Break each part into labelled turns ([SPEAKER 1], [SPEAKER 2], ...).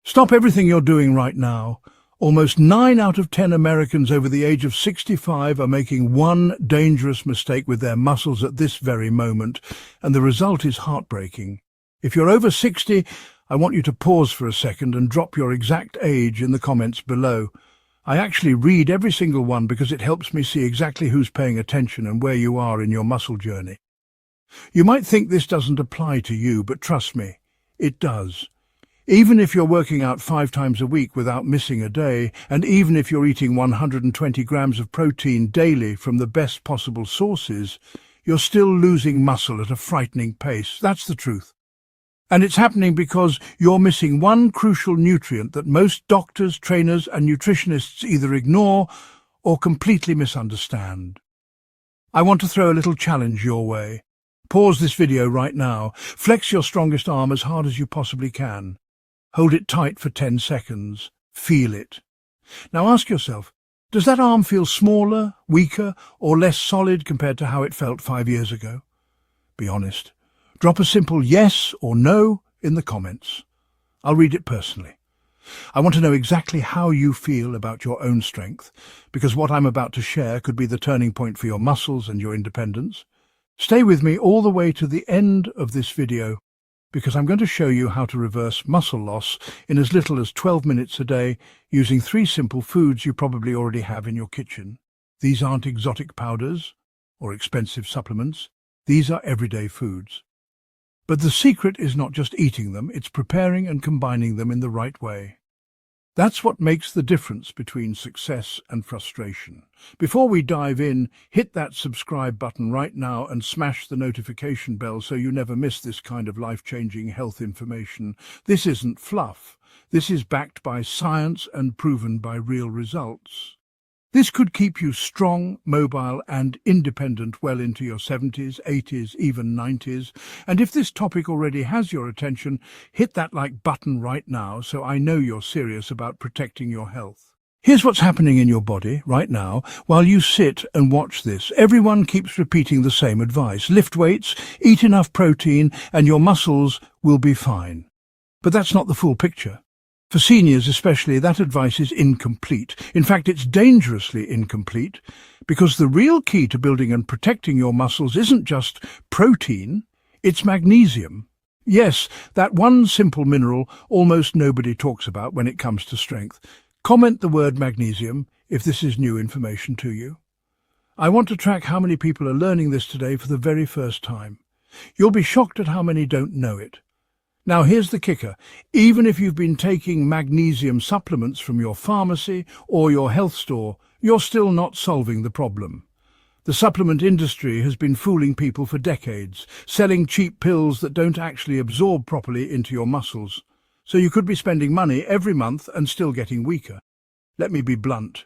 [SPEAKER 1] Stop everything you're doing right now. Almost 9 out of 10 Americans over the age of 65 are making one dangerous mistake with their muscles at this very moment, and the result is heartbreaking. If you're over 60, I want you to pause for a second and drop your exact age in the comments below. I actually read every single one because it helps me see exactly who's paying attention and where you are in your muscle journey. You might think this doesn't apply to you, but trust me, it does. Even if you're working out 5 times a week without missing a day, and even if you're eating 120 grams of protein daily from the best possible sources, you're still losing muscle at a frightening pace. That's the truth. And it's happening because you're missing one crucial nutrient that most doctors, trainers, and nutritionists either ignore or completely misunderstand. I want to throw a little challenge your way. Pause this video right now. Flex your strongest arm as hard as you possibly can. Hold it tight for 10 seconds. Feel it. Now ask yourself, does that arm feel smaller, weaker, or less solid compared to how it felt 5 years ago? Be honest. Drop a simple yes or no in the comments. I'll read it personally. I want to know exactly how you feel about your own strength, because what I'm about to share could be the turning point for your muscles and your independence. Stay with me all the way to the end of this video, because I'm going to show you how to reverse muscle loss in as little as 12 minutes a day using 3 simple foods you probably already have in your kitchen. These aren't exotic powders or expensive supplements. These are everyday foods. But the secret is not just eating them, it's preparing and combining them in the right way. That's what makes the difference between success and frustration. Before we dive in, hit that subscribe button right now and smash the notification bell so you never miss this kind of life-changing health information. This isn't fluff. This is backed by science and proven by real results. This could keep you strong, mobile, and independent well into your 70s, 80s, even 90s. And if this topic already has your attention, hit that like button right now so I know you're serious about protecting your health. Here's what's happening in your body right now while you sit and watch this. Everyone keeps repeating the same advice. Lift weights, eat enough protein, and your muscles will be fine. But that's not the full picture. For seniors especially, that advice is incomplete. In fact, it's dangerously incomplete, because the real key to building and protecting your muscles isn't just protein, it's magnesium. Yes, that one simple mineral almost nobody talks about when it comes to strength. Comment the word magnesium if this is new information to you. I want to track how many people are learning this today for the very first time. You'll be shocked at how many don't know it. Now here's the kicker. Even if you've been taking magnesium supplements from your pharmacy or your health store, you're still not solving the problem. The supplement industry has been fooling people for decades, selling cheap pills that don't actually absorb properly into your muscles. So you could be spending money every month and still getting weaker. Let me be blunt.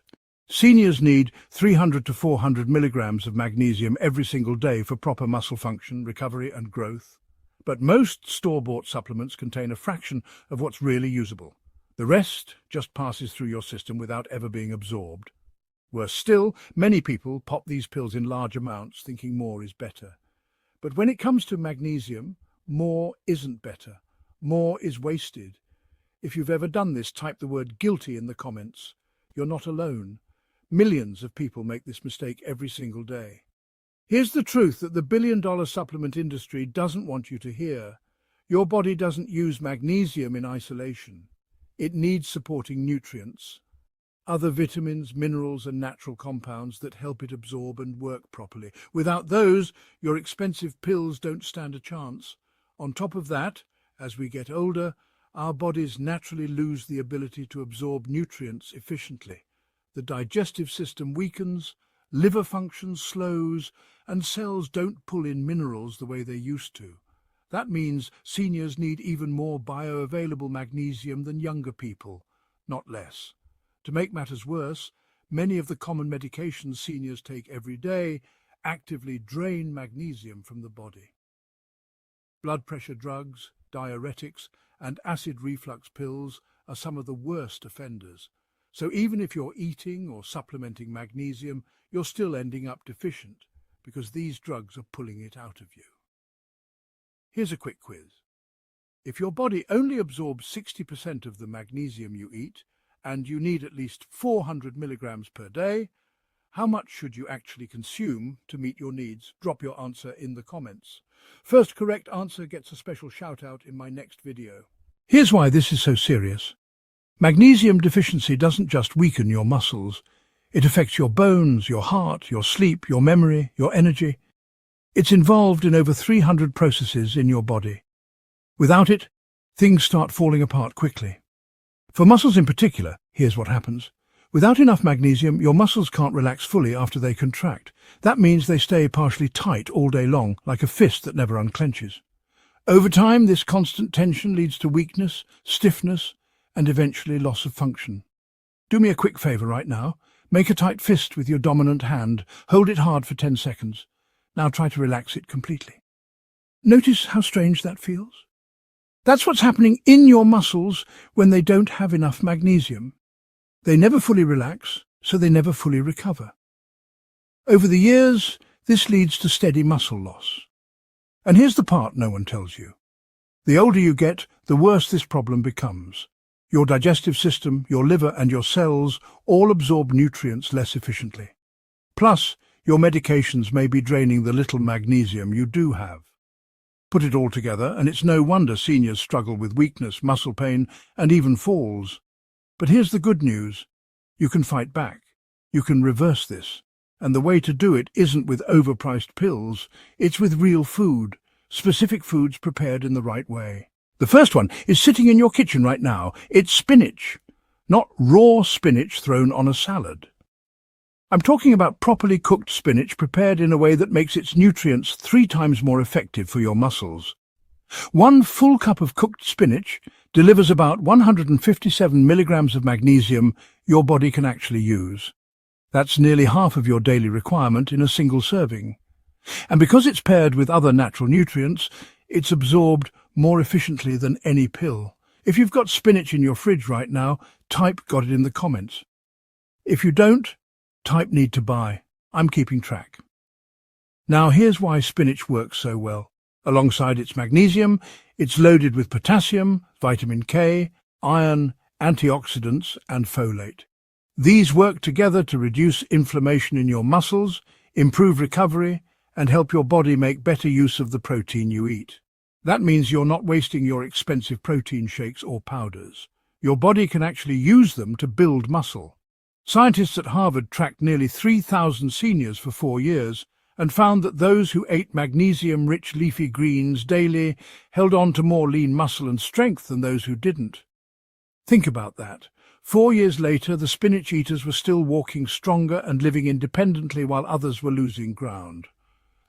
[SPEAKER 1] Seniors need 300 to 400 milligrams of magnesium every single day for proper muscle function, recovery and growth. But most store-bought supplements contain a fraction of what's really usable. The rest just passes through your system without ever being absorbed. Worse still, many people pop these pills in large amounts thinking more is better. But when it comes to magnesium, more isn't better. More is wasted. If you've ever done this, type the word guilty in the comments. You're not alone. Millions of people make this mistake every single day. Here's the truth that the billion-dollar supplement industry doesn't want you to hear. Your body doesn't use magnesium in isolation. It needs supporting nutrients, other vitamins, minerals, and natural compounds that help it absorb and work properly. Without those, your expensive pills don't stand a chance. On top of that, as we get older, our bodies naturally lose the ability to absorb nutrients efficiently. The digestive system weakens, liver function slows, and cells don't pull in minerals the way they used to. That means seniors need even more bioavailable magnesium than younger people, not less. To make matters worse, many of the common medications seniors take every day actively drain magnesium from the body. Blood pressure drugs, diuretics, and acid reflux pills are some of the worst offenders. So even if you're eating or supplementing magnesium, you're still ending up deficient because these drugs are pulling it out of you. Here's a quick quiz. If your body only absorbs 60% of the magnesium you eat, and you need at least 400 milligrams per day, how much should you actually consume to meet your needs? Drop your answer in the comments. First correct answer gets a special shout out in my next video. Here's why this is so serious. Magnesium deficiency doesn't just weaken your muscles. It affects your bones, your heart, your sleep, your memory, your energy. It's involved in over 300 processes in your body. Without it, things start falling apart quickly. For muscles in particular, here's what happens. Without enough magnesium, your muscles can't relax fully after they contract. That means they stay partially tight all day long, like a fist that never unclenches. Over time, this constant tension leads to weakness, stiffness, and eventually loss of function. Do me a quick favor right now. Make a tight fist with your dominant hand. Hold it hard for 10 seconds. Now try to relax it completely. Notice how strange that feels? That's what's happening in your muscles when they don't have enough magnesium. They never fully relax, so they never fully recover. Over the years, this leads to steady muscle loss. And here's the part no one tells you. The older you get, the worse this problem becomes. Your digestive system, your liver and your cells all absorb nutrients less efficiently. Plus, your medications may be draining the little magnesium you do have. Put it all together, and it's no wonder seniors struggle with weakness, muscle pain, and even falls. But here's the good news. You can fight back. You can reverse this. And the way to do it isn't with overpriced pills. It's with real food, specific foods prepared in the right way. The first one is sitting in your kitchen right now. It's spinach, not raw spinach thrown on a salad. I'm talking about properly cooked spinach prepared in a way that makes its nutrients 3 times more effective for your muscles. 1 full cup of cooked spinach delivers about 157 milligrams of magnesium your body can actually use. That's nearly half of your daily requirement in a single serving. And because it's paired with other natural nutrients, it's absorbed more efficiently than any pill. If you've got spinach in your fridge right now, type "got it" in the comments. If you don't, type "need to buy." I'm keeping track. Now here's why spinach works so well. Alongside its magnesium, it's loaded with potassium, vitamin K, iron, antioxidants and folate. These work together to reduce inflammation in your muscles, improve recovery, and help your body make better use of the protein you eat. That means you're not wasting your expensive protein shakes or powders. Your body can actually use them to build muscle. Scientists at Harvard tracked nearly 3,000 seniors for 4 years and found that those who ate magnesium-rich leafy greens daily held on to more lean muscle and strength than those who didn't. Think about that. 4 years later, the spinach eaters were still walking stronger and living independently while others were losing ground.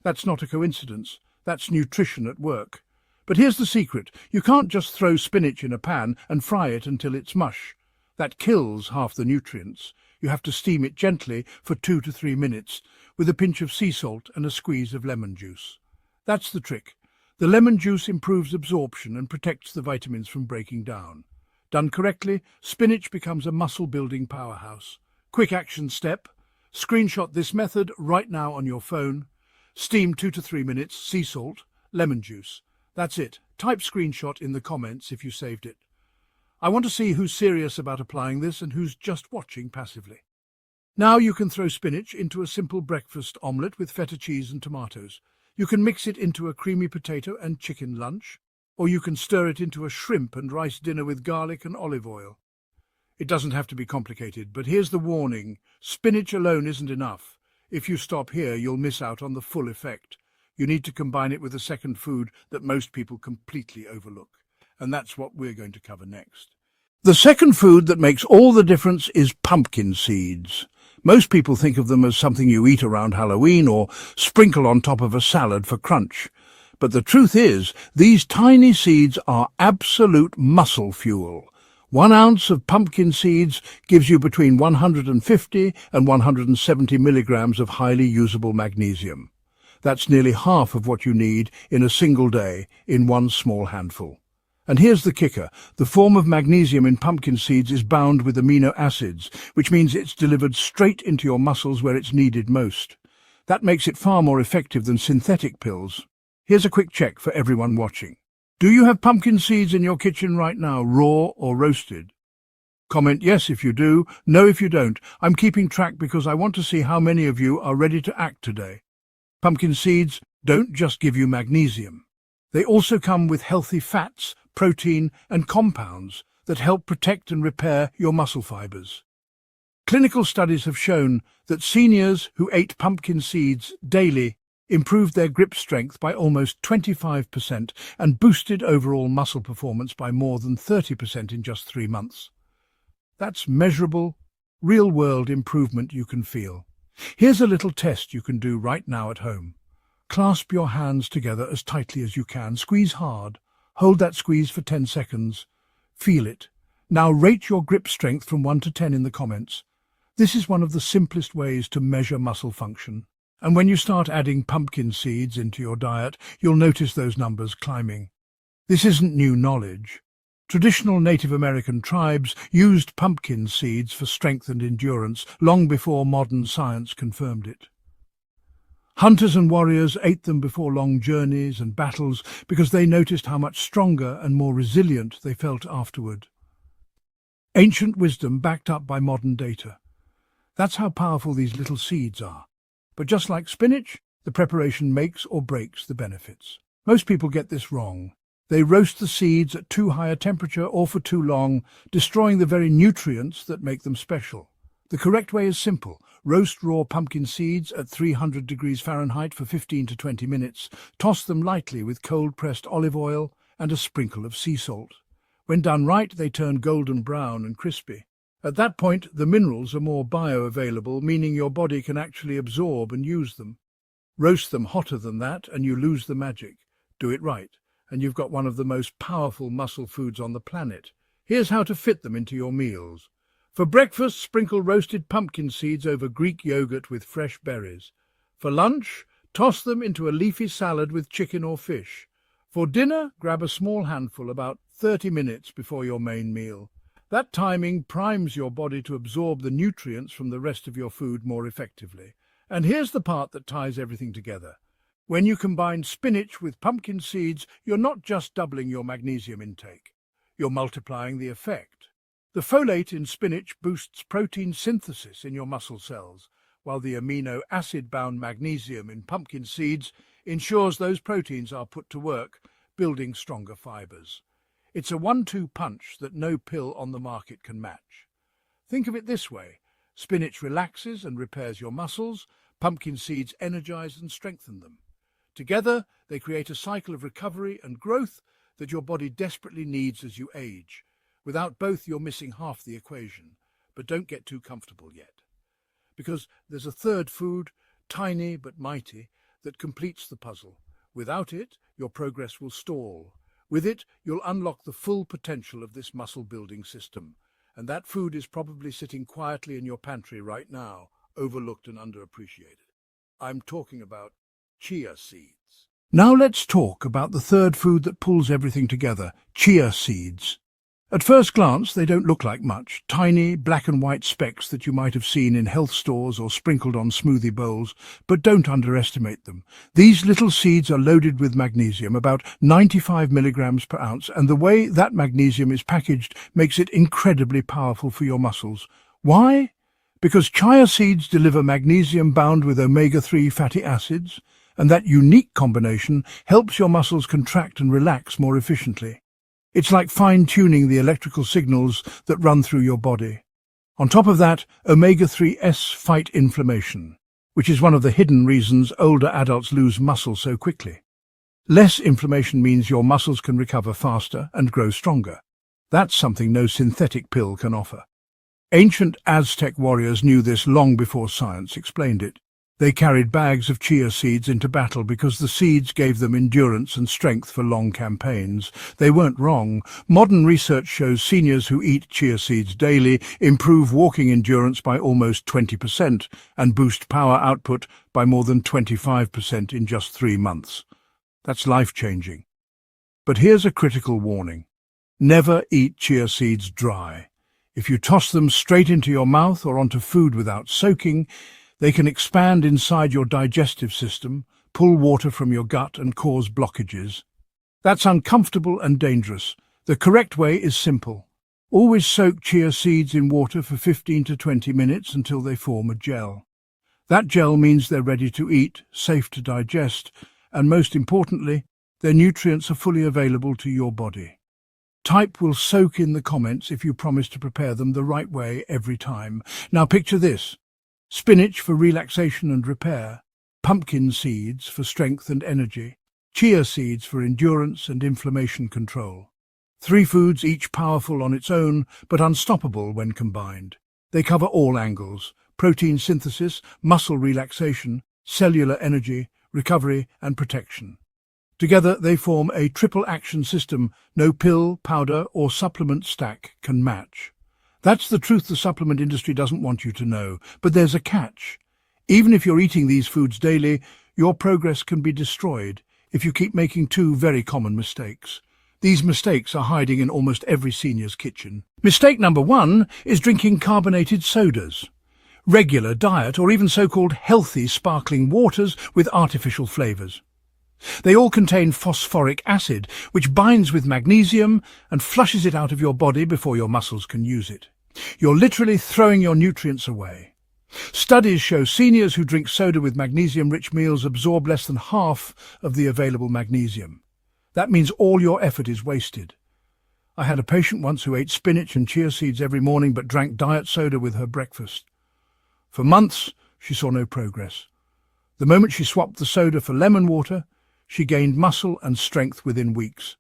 [SPEAKER 1] That's not a coincidence. That's nutrition at work. But here's the secret. You can't just throw spinach in a pan and fry it until it's mush. That kills half the nutrients. You have to steam it gently for 2 to 3 minutes with a pinch of sea salt and a squeeze of lemon juice. That's the trick. The lemon juice improves absorption and protects the vitamins from breaking down. Done correctly, spinach becomes a muscle-building powerhouse. Quick action step. Screenshot this method right now on your phone. Steam 2 to 3 minutes, sea salt, lemon juice. That's it. Type "screenshot" in the comments if you saved it. I want to see who's serious about applying this and who's just watching passively. Now you can throw spinach into a simple breakfast omelette with feta cheese and tomatoes. You can mix it into a creamy potato and chicken lunch, or you can stir it into a shrimp and rice dinner with garlic and olive oil. It doesn't have to be complicated, but here's the warning. Spinach alone isn't enough. If you stop here, you'll miss out on the full effect. You need to combine it with a second food that most people completely overlook. And that's what we're going to cover next. The second food that makes all the difference is pumpkin seeds. Most people think of them as something you eat around Halloween or sprinkle on top of a salad for crunch. But the truth is, these tiny seeds are absolute muscle fuel. 1 ounce of pumpkin seeds gives you between 150 and 170 milligrams of highly usable magnesium. That's nearly half of what you need in a single day in 1 small handful. And here's the kicker. The form of magnesium in pumpkin seeds is bound with amino acids, which means it's delivered straight into your muscles where it's needed most. That makes it far more effective than synthetic pills. Here's a quick check for everyone watching. Do you have pumpkin seeds in your kitchen right now, raw or roasted? Comment yes if you do, no if you don't. I'm keeping track because I want to see how many of you are ready to act today. Pumpkin seeds don't just give you magnesium. They also come with healthy fats, protein, and compounds that help protect and repair your muscle fibers. Clinical studies have shown that seniors who ate pumpkin seeds daily improved their grip strength by almost 25% and boosted overall muscle performance by more than 30% in just 3 months. That's measurable, real-world improvement you can feel. Here's a little test you can do right now at home. Clasp your hands together as tightly as you can. Squeeze hard. Hold that squeeze for 10 seconds. Feel it. Now rate your grip strength from 1 to 10 in the comments. This is one of the simplest ways to measure muscle function. And when you start adding pumpkin seeds into your diet, you'll notice those numbers climbing. This isn't new knowledge. Traditional Native American tribes used pumpkin seeds for strength and endurance long before modern science confirmed it. Hunters and warriors ate them before long journeys and battles because they noticed how much stronger and more resilient they felt afterward. Ancient wisdom backed up by modern data. That's how powerful these little seeds are. But just like spinach, the preparation makes or breaks the benefits. Most people get this wrong. They roast the seeds at too high a temperature or for too long, destroying the very nutrients that make them special. The correct way is simple. Roast raw pumpkin seeds at 300 degrees Fahrenheit for 15 to 20 minutes. Toss them lightly with cold-pressed olive oil and a sprinkle of sea salt. When done right, they turn golden brown and crispy. At that point, the minerals are more bioavailable, meaning your body can actually absorb and use them. Roast them hotter than that and you lose the magic. Do it right, and you've got one of the most powerful muscle foods on the planet. Here's how to fit them into your meals. For breakfast, sprinkle roasted pumpkin seeds over Greek yogurt with fresh berries. For lunch, toss them into a leafy salad with chicken or fish. For dinner, grab a small handful about 30 minutes before your main meal. That timing primes your body to absorb the nutrients from the rest of your food more effectively. And here's the part that ties everything together. When you combine spinach with pumpkin seeds, you're not just doubling your magnesium intake. You're multiplying the effect. The folate in spinach boosts protein synthesis in your muscle cells, while the amino acid-bound magnesium in pumpkin seeds ensures those proteins are put to work, building stronger fibers. It's a 1-2 punch that no pill on the market can match. Think of it this way. Spinach relaxes and repairs your muscles. Pumpkin seeds energize and strengthen them. Together, they create a cycle of recovery and growth that your body desperately needs as you age. Without both, you're missing half the equation. But don't get too comfortable yet. Because there's a third food, tiny but mighty, that completes the puzzle. Without it, your progress will stall. With it, you'll unlock the full potential of this muscle-building system. And that food is probably sitting quietly in your pantry right now, overlooked and underappreciated. I'm talking about chia seeds. Now let's talk about the third food that pulls everything together, chia seeds. At first glance, they don't look like much, tiny black and white specks that you might have seen in health stores or sprinkled on smoothie bowls, but don't underestimate them. These little seeds are loaded with magnesium, about 95 milligrams per ounce, and the way that magnesium is packaged makes it incredibly powerful for your muscles. Why? Because chia seeds deliver magnesium bound with omega-3 fatty acids, and that unique combination helps your muscles contract and relax more efficiently. It's like fine-tuning the electrical signals that run through your body. On top of that, omega-3s fight inflammation, which is one of the hidden reasons older adults lose muscle so quickly. Less inflammation means your muscles can recover faster and grow stronger. That's something no synthetic pill can offer. Ancient Aztec warriors knew this long before science explained it. They carried bags of chia seeds into battle because the seeds gave them endurance and strength for long campaigns. They weren't wrong. Modern research shows seniors who eat chia seeds daily improve walking endurance by almost 20% and boost power output by more than 25% in just 3 months. That's life-changing. But here's a critical warning. Never eat chia seeds dry. If you toss them straight into your mouth or onto food without soaking, they can expand inside your digestive system, pull water from your gut and cause blockages. That's uncomfortable and dangerous. The correct way is simple. Always soak chia seeds in water for 15 to 20 minutes until they form a gel. That gel means they're ready to eat, safe to digest, and most importantly, their nutrients are fully available to your body. Type will soak in the comments if you promise to prepare them the right way every time. Now picture this: spinach for relaxation and repair, pumpkin seeds for strength and energy, chia seeds for endurance and inflammation control. 3 foods, each powerful on its own, but unstoppable when combined. They cover all angles: protein synthesis, muscle relaxation, cellular energy, recovery and protection. Together they form a triple action system no pill, powder or supplement stack can match. That's the truth the supplement industry doesn't want you to know, but there's a catch. Even if you're eating these foods daily, your progress can be destroyed if you keep making 2 very common mistakes. These mistakes are hiding in almost every senior's kitchen. Mistake number 1 is drinking carbonated sodas. Regular diet or even so-called healthy sparkling waters with artificial flavors. They all contain phosphoric acid, which binds with magnesium and flushes it out of your body before your muscles can use it. You're literally throwing your nutrients away. Studies show seniors who drink soda with magnesium-rich meals absorb less than half of the available magnesium. That means all your effort is wasted. I had a patient once who ate spinach and chia seeds every morning but drank diet soda with her breakfast. For months, she saw no progress. The moment she swapped the soda for lemon water, she gained muscle and strength within weeks.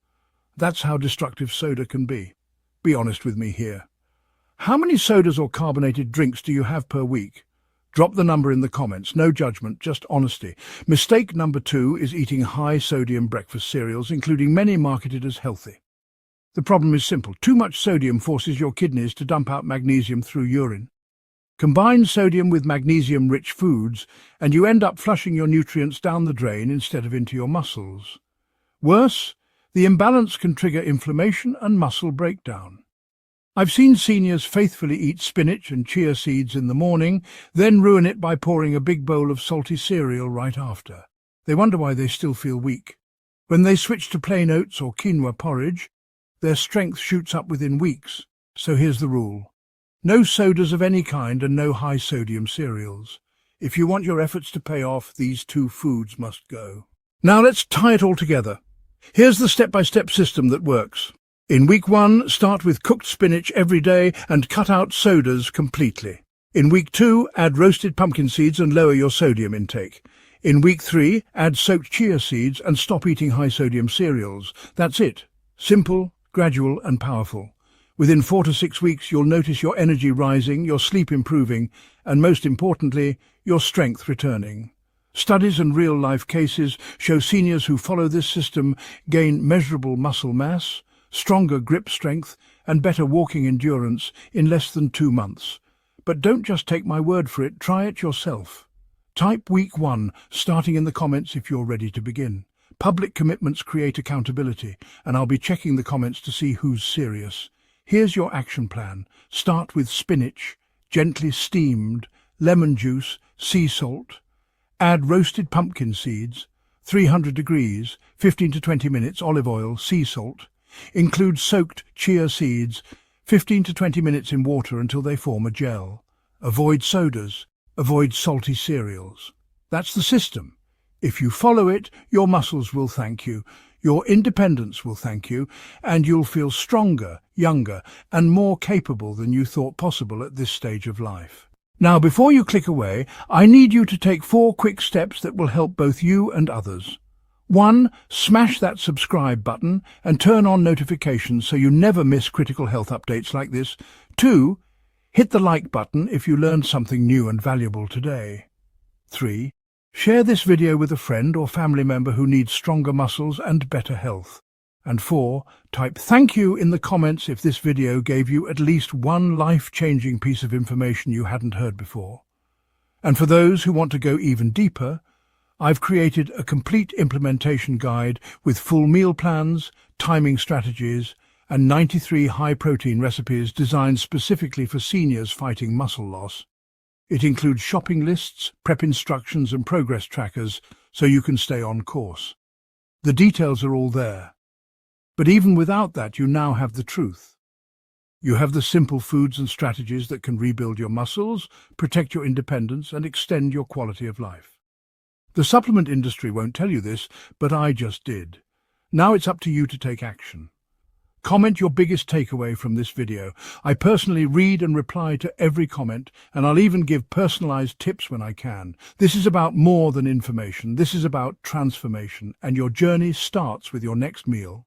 [SPEAKER 1] That's how destructive soda can be. Be honest with me here. How many sodas or carbonated drinks do you have per week? Drop the number in the comments. No judgment, just honesty. Mistake number 2 is eating high-sodium breakfast cereals, including many marketed as healthy. The problem is simple. Too much sodium forces your kidneys to dump out magnesium through urine. Combine sodium with magnesium-rich foods, and you end up flushing your nutrients down the drain instead of into your muscles. Worse, the imbalance can trigger inflammation and muscle breakdown. I've seen seniors faithfully eat spinach and chia seeds in the morning, then ruin it by pouring a big bowl of salty cereal right after. They wonder why they still feel weak. When they switch to plain oats or quinoa porridge, their strength shoots up within weeks. So here's the rule. No sodas of any kind and no high-sodium cereals. If you want your efforts to pay off, these 2 foods must go. Now let's tie it all together. Here's the step-by-step system that works. In week 1, start with cooked spinach every day and cut out sodas completely. In week 2, add roasted pumpkin seeds and lower your sodium intake. In week 3, add soaked chia seeds and stop eating high-sodium cereals. That's it. Simple, gradual and powerful. Within 4 to 6 weeks, you'll notice your energy rising, your sleep improving, and most importantly, your strength returning. Studies and real-life cases show seniors who follow this system gain measurable muscle mass, stronger grip strength, and better walking endurance in less than 2 months. But don't just take my word for it, try it yourself. Type week 1, starting in the comments if you're ready to begin. Public commitments create accountability, and I'll be checking the comments to see who's serious. Here's your action plan. Start with spinach, gently steamed, lemon juice, sea salt. Add roasted pumpkin seeds, 300 degrees, 15 to 20 minutes, olive oil, sea salt. Include soaked chia seeds, 15 to 20 minutes in water until they form a gel. Avoid sodas, avoid salty cereals. That's the system. If you follow it, your muscles will thank you. Your independence will thank you, and you'll feel stronger, younger, and more capable than you thought possible at this stage of life. Now, before you click away, I need you to take 4 quick steps that will help both you and others. 1. Smash that subscribe button and turn on notifications so you never miss critical health updates like this. 2. Hit the like button if you learned something new and valuable today. 3. Share this video with a friend or family member who needs stronger muscles and better health. And 4. Type thank you in the comments if this video gave you at least one life-changing piece of information you hadn't heard before. And for those who want to go even deeper, I've created a complete implementation guide with full meal plans, timing strategies, and 93 high-protein recipes designed specifically for seniors fighting muscle loss. It includes shopping lists, prep instructions and progress trackers so you can stay on course. The details are all there. But even without that, you now have the truth. You have the simple foods and strategies that can rebuild your muscles, protect your independence, and extend your quality of life. The supplement industry won't tell you this, but I just did. Now it's up to you to take action. Comment your biggest takeaway from this video. I personally read and reply to every comment, and I'll even give personalized tips when I can. This is about more than information. This is about transformation, and your journey starts with your next meal.